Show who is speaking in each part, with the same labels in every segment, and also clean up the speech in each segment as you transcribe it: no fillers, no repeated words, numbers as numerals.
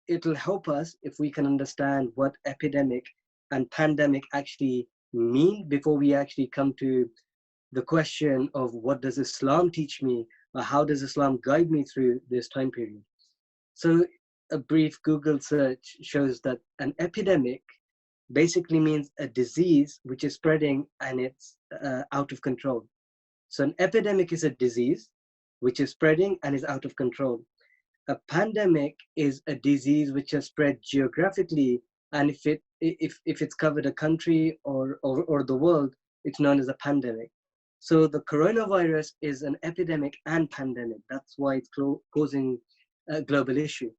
Speaker 1: it'll help us if we can understand what epidemic and pandemic actually mean before we actually come to the question of what does Islam teach me, or how does Islam guide me through this time period. So a brief Google search shows that an epidemic basically means a disease which is spreading and it's out of control. So an epidemic is a disease which is spreading and is out of control. A pandemic is a disease which has spread geographically, and if it's covered a country or the world, it's known as a pandemic. So the coronavirus is an epidemic and pandemic. That's why it's causing a global issue.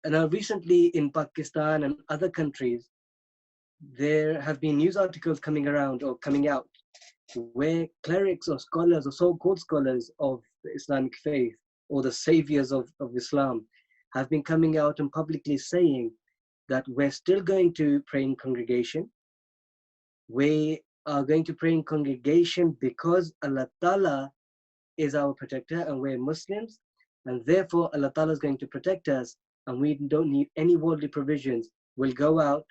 Speaker 1: And now recently in Pakistan and other countries, there have been news articles coming around or coming out where clerics or scholars or so-called scholars of the Islamic faith or the saviors of Islam have been coming out and publicly saying that we're still going to pray in congregation. We are going to pray in congregation because Allah Ta'ala is our protector and we're Muslims, and therefore Allah Ta'ala is going to protect us and we don't need any worldly provisions. We'll go out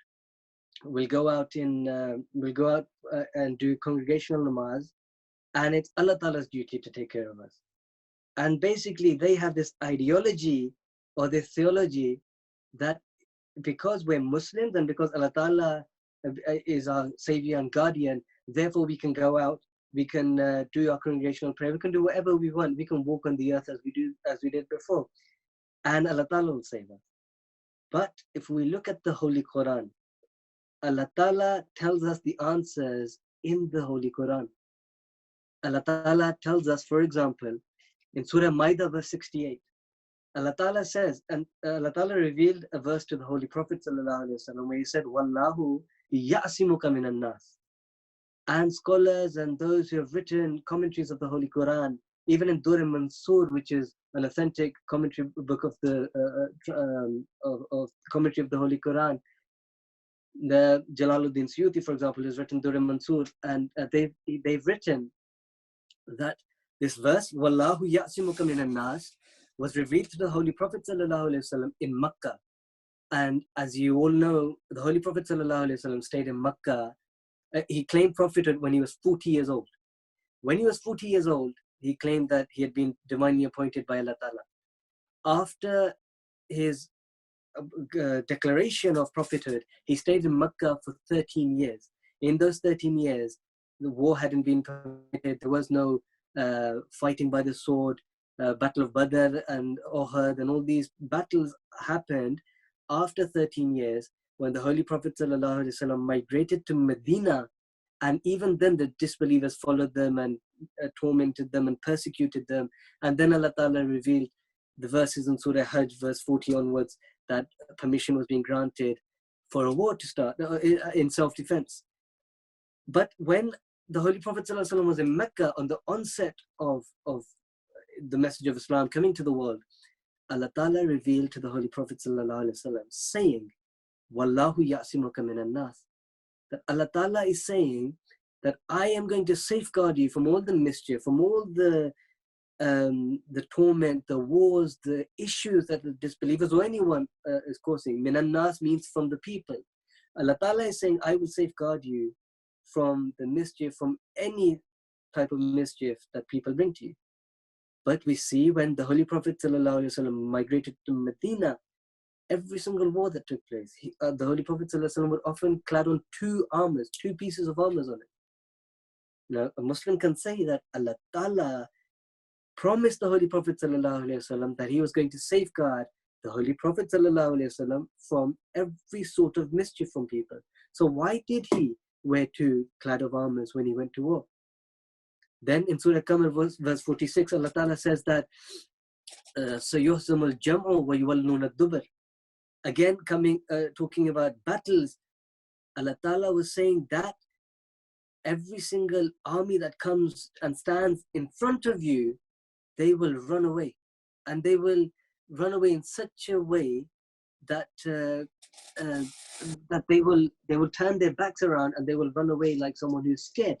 Speaker 1: and do congregational namaz, and it's Allah Ta'ala's duty to take care of us. And basically they have this ideology or this theology that because we're Muslims and because Allah Ta'ala is our savior and guardian, therefore we can go out, we can do our congregational prayer, we can do whatever we want, we can walk on the earth as we did before, and Allah Ta'ala will save us. But if we look at the Holy Quran, Allah Ta'ala tells us the answers in the Holy Quran. Allah Ta'ala tells us, for example, in Surah Ma'idah verse 68, Allah Ta'ala says, and Allah Ta'ala revealed a verse to the Holy Prophet ﷺ where he said, Wallahu ya'simuka minan nas. And scholars and those who have written commentaries of the Holy Quran, even in Dur Mansur, which is an authentic commentary book of the commentary of the Holy Quran, the Jalaluddin Suyuti, for example, has written Dur Mansur, and they've written that this verse, Wallahu ya'simuka minan nas, was revealed to the Holy Prophet ﷺ in Makkah. And as you all know, the Holy Prophet ﷺ stayed in Makkah. He claimed prophethood when he was 40 years old. When he was 40 years old, he claimed that he had been divinely appointed by Allah Ta'ala. After his declaration of prophethood, he stayed in Makkah for 13 years. In those 13 years, the war hadn't been permitted. There was no fighting by the sword. Battle of Badr and Uhud and all these battles happened after 13 years when the Holy Prophet ﷺ migrated to Medina, and even then the disbelievers followed them and tormented them and persecuted them. And then Allah Ta'ala revealed the verses in Surah Hajj, verse 40 onwards, that permission was being granted for a war to start in self-defense. But when the Holy Prophet ﷺ was in Mecca on the onset of the message of Islam coming to the world, Allah Ta'ala revealed to the Holy Prophet ﷺ saying, Wallahu ya'simuka minan nas. That Allah Ta'ala is saying that I am going to safeguard you from all the mischief, from all the torment, the wars, the issues that the disbelievers or anyone is causing. Minan nas means from the people. Allah Ta'ala is saying, I will safeguard you from the mischief, from any type of mischief that people bring to you. But we see when the Holy Prophet ﷺ migrated to Medina, every single war that took place, the Holy Prophet ﷺ would often clad on two pieces of armors on it. Now, a Muslim can say that Allah Ta'ala promised the Holy Prophet ﷺ that he was going to safeguard the Holy Prophet ﷺ from every sort of mischief from people. So why did he wear two clad of armors when he went to war? Then in Surah Qamar verse 46, Allah Ta'ala says that سَيُهْزَمُ الْجَمْعُ وَيُوَلُّونَ الدُّبُرَ. Again, talking about battles, Allah Ta'ala was saying that every single army that comes and stands in front of you, they will run away. And they will run away in such a way that that they will turn their backs around and they will run away like someone who's scared.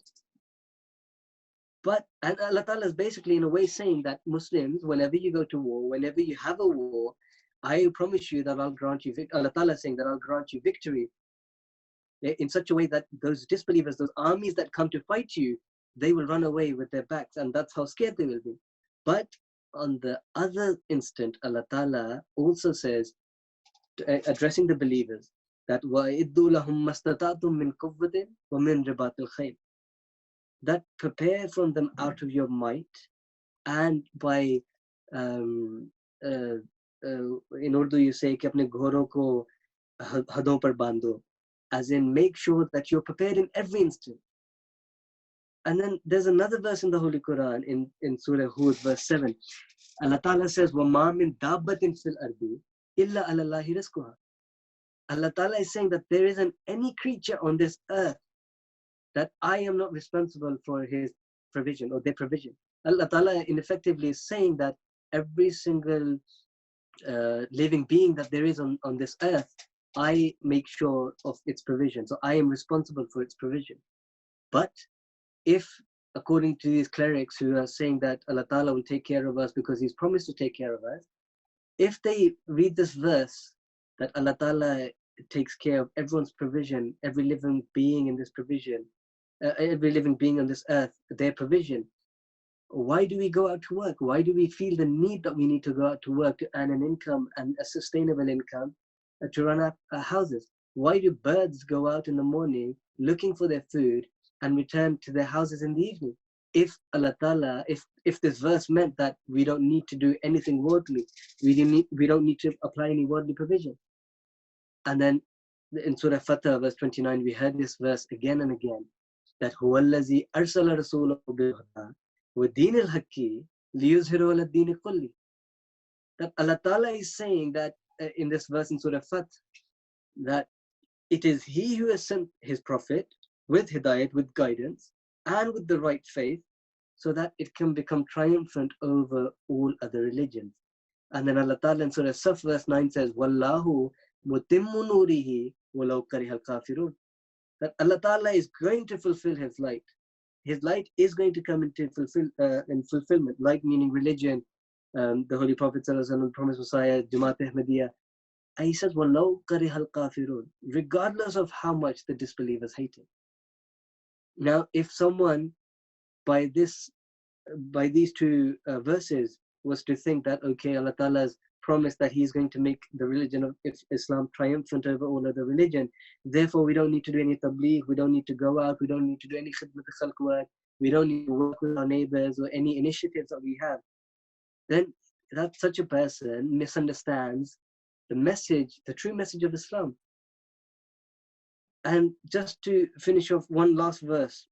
Speaker 1: And Allah Ta'ala is basically in a way saying that Muslims, whenever you go to war, whenever you have a war, I promise you that I'll grant you, Allah Ta'ala is saying that I'll grant you victory in such a way that those disbelievers, those armies that come to fight you, they will run away with their backs, and that's how scared they will be. But on the other instant, Allah Ta'ala also says, addressing the believers, that وَإِدُّوا لَهُمْ مَسْتَطَعْتُم مِّن قُوَّةٍ وَمِن رِبَاطِ الْخَيْلِ, that prepare from them out of your might and by in Urdu you say कि अपने घोड़ों को हदों पर बांधो, as in make sure that you're prepared in every instant. And then there's another verse in the Holy Quran in Surah Hud verse 7. Allah Ta'ala says وَمَا مِن دَابَّةٍ فِي الْأَرْضِ إِلَّا عَلَى اللَّهِ رِزْقُهَا. Allah Ta'ala is saying that there isn't any creature on this earth that I am not responsible for his provision or their provision. Allah Ta'ala effectively is saying that every single living being that there is on this earth, I make sure of its provision. So I am responsible for its provision. But if, according to these clerics who are saying that Allah Ta'ala will take care of us because he's promised to take care of us, if they read this verse that Allah Ta'ala takes care of everyone's provision, every living being in this provision, every living being on this earth, their provision, why do we go out to work? Why do we feel the need that we need to go out to work to earn an income and a sustainable income to run our houses? Why do birds go out in the morning looking for their food and return to their houses in the evening? If Allah Ta'ala, if this verse meant that we don't need to do anything worldly, we don't need to apply any worldly provision. And then in Surah Fatah, verse 29, we heard this verse again and again, that هُوَ الَّذِي أَرْسَلَ رَسُولَهُ بِالْهُدَى وَدِينِ الْحَقِّ لِيُظْهِرَهُ عَلَى الدِّينِ كُلِّهِ. That Allah Ta'ala is saying that in this verse in Surah Fatah, that it is He who has sent His Prophet with hidayat, with guidance, and with the right faith, so that it can become triumphant over all other religions. And then Allah Ta'ala in Surah Saf verse 9 says, وَاللَّهُ مُتِمُّ نُورِهِ وَلَوْ كَرِهَ الْكَافِرُونَ. That Allah Ta'ala is going to fulfill His light. His light is going to come into fulfillment. Light meaning religion, the Holy Prophet ﷺ, the Promised Messiah, Jamaat Ahmadiyya. And he says, وَلَوْ كَرِهَ الْكَافِرُونَ, regardless of how much the disbelievers hate it. Now, if someone by these two verses was to think that, okay, Allah Ta'ala's promised that He's going to make the religion of Islam triumphant over all other religion, therefore we don't need to do any tabligh, we don't need to go out, we don't need to do any khidmat al-khalq work, we don't need to work with our neighbors or any initiatives that we have, then that such a person misunderstands the message, the true message of Islam. And just to finish off, one last verse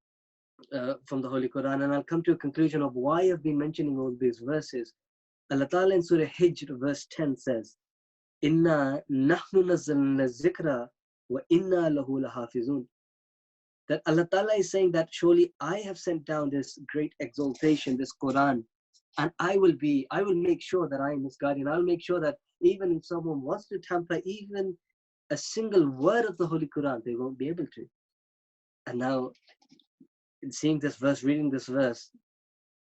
Speaker 1: from the Holy Quran, and I'll come to a conclusion of why I've been mentioning all these verses. Allah Ta'ala in Surah Hijr verse 10 says, Inna nahnu nazzalna zikra wa inna lahu lahafizun. That Allah Ta'ala is saying that surely I have sent down this great exaltation, this Quran, and I will make sure that I am His guardian. I'll make sure that even if someone wants to tamper even a single word of the Holy Quran, they won't be able to. And now, in seeing this verse, reading this verse,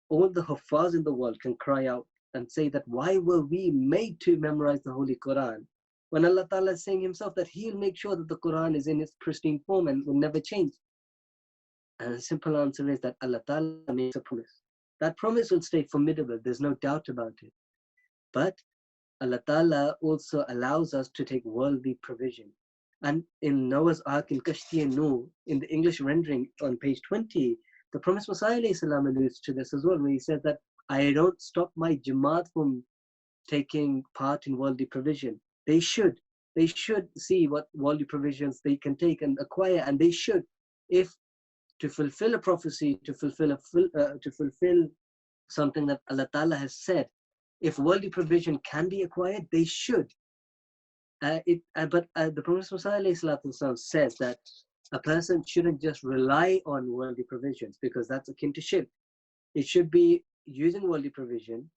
Speaker 1: all the Huffaz in the world can cry out and say that why were we made to memorize the Holy Quran, when Allah Ta'ala is saying Himself that He'll make sure that the Quran is in its pristine form and will never change. And the simple answer is that Allah Ta'ala makes a promise. That promise will stay formidable, there's no doubt about it. But Allah Ta'ala also allows us to take worldly provision. And in Noah's Ark, in Kashti-e-Nuh, in the English rendering on page 20, the Promised Messiah alludes to this as well, where he said that I don't stop my Jamaat from taking part in worldly provision. They should see what worldly provisions they can take and acquire, and they should, if to fulfill a prophecy, to fulfill something that Allah Ta'ala has said, if worldly provision can be acquired, they should. But the Prophet ﷺ says that a person shouldn't just rely on worldly provisions, because that's akin to shirk. It should be using worldly provision,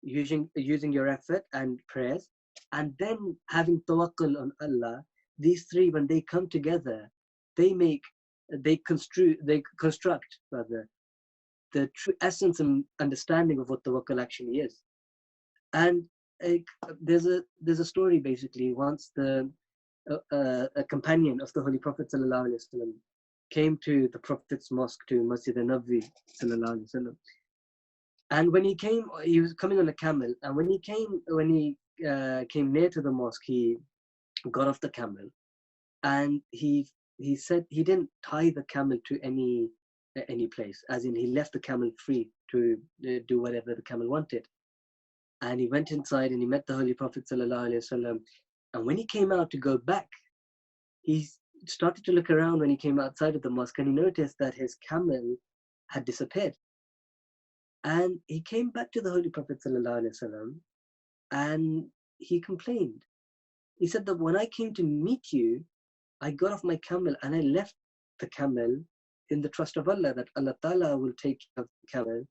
Speaker 1: using your effort and prayers, and then having tawakkul on Allah. These three, when they come together, they construct rather the true essence and understanding of what tawakkul actually is. And there's a story basically. Once a companion of the Holy Prophet sallallahu alaihi wasallam came to the Prophet's mosque, to Masjid al-Nabawi sallallahu alaihi wasallam, and when he came, he was coming on a camel, and when he came near to the mosque, he got off the camel, and he said he didn't tie the camel to any place, as in he left the camel free to do whatever the camel wanted. And he went inside and he met the Holy Prophet sallallahu alaihi wasallam. And when he came out to go back, he started to look around when he came outside of the mosque, and he noticed that his camel had disappeared. And he came back to the Holy Prophet sallallahu alaihi wasallam, and he complained. He said that when I came to meet you, I got off my camel and I left the camel in the trust of Allah, that Allah Ta'ala will take care of the camel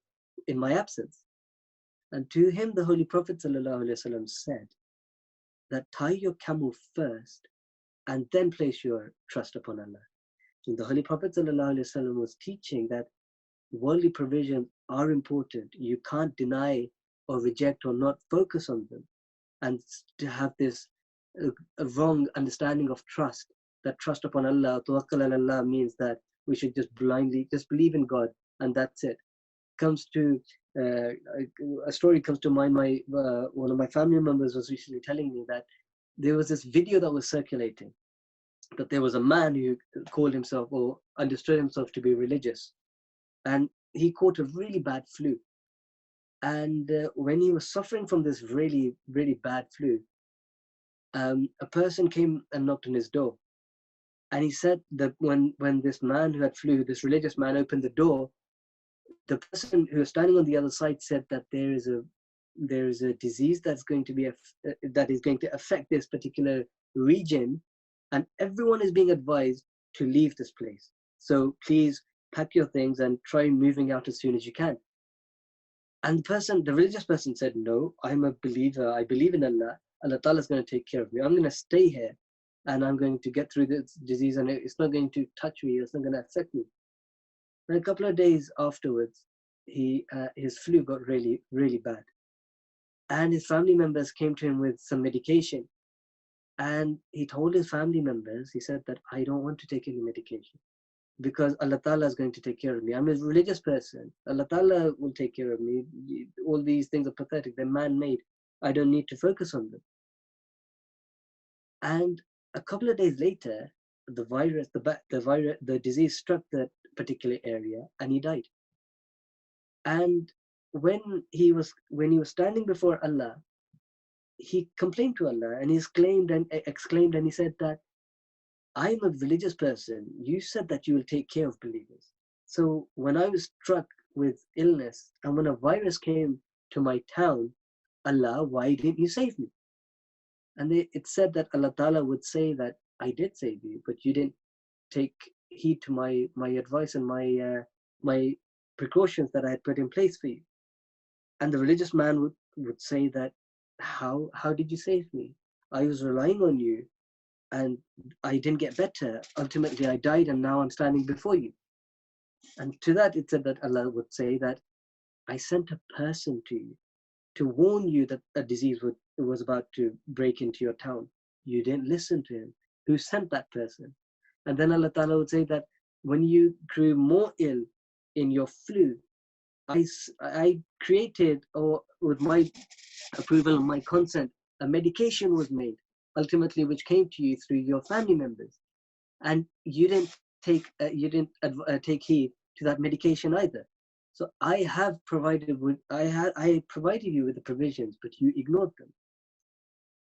Speaker 1: in my absence. And to him, the Holy Prophet ﷺ said that tie your camel first and then place your trust upon Allah. And the Holy Prophet ﷺ was teaching that worldly provisions are important. You can't deny or reject or not focus on them. And to have this a wrong understanding of trust, that trust upon Allah, tawakkal ala Allah, means that we should just blindly just believe in God, and that's it. Comes to a story comes to mind. One of my family members was recently telling me that there was this video that was circulating, that there was a man who called himself or understood himself to be religious, and he caught a really bad flu. And when he was suffering from this really, really bad flu, a person came and knocked on his door. And he said that when this man who had flu, this religious man, opened the door, the person who was standing on the other side said that there is a disease that's going to be that is going to affect this particular region, and everyone is being advised to leave this place. So please pack your things and try moving out as soon as you can. And the religious person said, no, I'm a believer. I believe in Allah. Allah Ta'ala is going to take care of me. I'm going to stay here, and I'm going to get through this disease, and it's not going to touch me. It's not going to affect me. And a couple of days afterwards, his flu got really, really bad. And his family members came to him with some medication. And he told his family members, he said that I don't want to take any medication because Allah Ta'ala is going to take care of me. I'm a religious person. Allah Ta'ala will take care of me. All these things are pathetic. They're man-made. I don't need to focus on them. And a couple of days later, the disease struck that particular area, and he died. And when he was standing before Allah, he complained to Allah, and he exclaimed and he said that I'm a religious person. You said that you will take care of believers. So when I was struck with illness and when a virus came to my town, Allah, why didn't you save me? And it said that Allah Ta'ala would say that I did save you, but you didn't take heed to my advice and my precautions that I had put in place for you. And the religious man would say that, how did you save me? I was relying on you and I didn't get better. Ultimately, I died, and now I'm standing before you. And to that, it said that Allah would say that I sent a person to you to warn you that a disease was about to break into your town. You didn't listen to him. Who sent that person? And then Allah Ta'ala would say that when you grew more ill in your flu, I created, or with my approval and my consent, a medication was made, ultimately which came to you through your family members, and you didn't take heed to that medication either. So I provided you with the provisions, but you ignored them.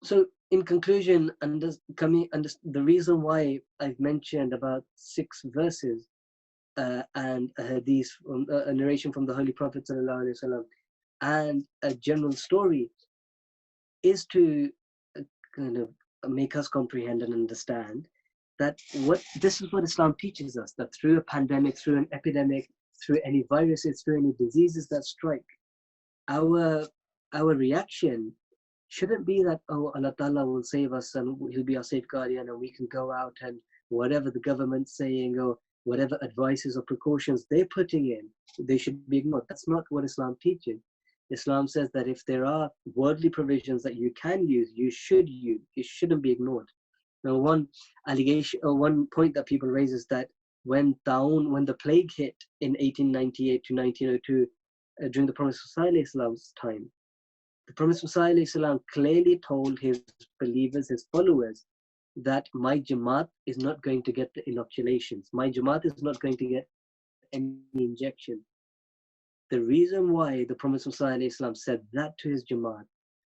Speaker 1: So in conclusion, the reason why I've mentioned about 6 verses and a hadith, a narration from the Holy Prophet ﷺ, and a general story, is to kind of make us comprehend and understand that this is what Islam teaches us, that through a pandemic, through an epidemic, through any viruses, through any diseases that strike, our reaction shouldn't be that, oh, Allah Ta'ala will save us and He'll be our safeguardian and we can go out and whatever the government's saying or whatever advices or precautions they're putting in, they should be ignored. That's not what Islam teaches. Islam says that if there are worldly provisions that you can use, you should use. It shouldn't be ignored. Now, one allegation or one point that people raise is that when the plague hit in 1898 to 1902, during the Prophet Islam's time, the Prophet Islam clearly told his believers, his followers, that my Jamaat is not going to get the inoculations. My Jamaat is not going to get any injection. The reason why the Prophet Islam said that to his Jamaat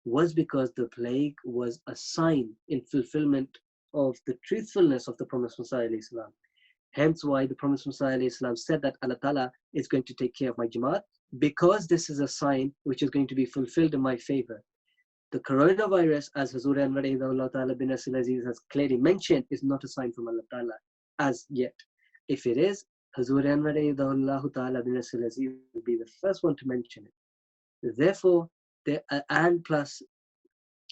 Speaker 1: was because the plague was a sign in fulfillment of the truthfulness of the Prophet Islam. Hence why the Prophet ﷺ said that Allah Ta'ala is going to take care of my Jamaat, because this is a sign which is going to be fulfilled in my favor. The coronavirus, as Hazur Anwar Allah Ta'ala bin Nasir Aziz has clearly mentioned, is not a sign from Allah Ta'ala as yet. If it is, Hazur Anwar Allah Ta'ala bin Nasir Aziz will be the first one to mention it. Therefore, and plus,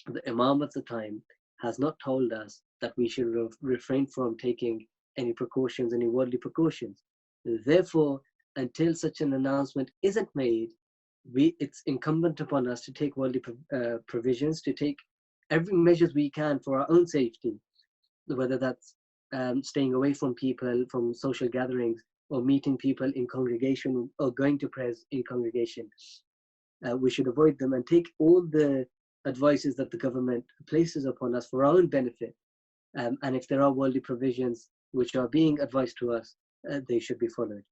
Speaker 1: the Imam of the time has not told us that we should refrain from taking any precautions, any worldly precautions. Therefore, until such an announcement isn't made, it's incumbent upon us to take worldly provisions, to take every measures we can for our own safety, whether that's staying away from people, from social gatherings, or meeting people in congregation, or going to prayers in congregation. We should avoid them and take all the advices that the government places upon us for our own benefit. And if there are worldly provisions which are being advised to us, they should be followed.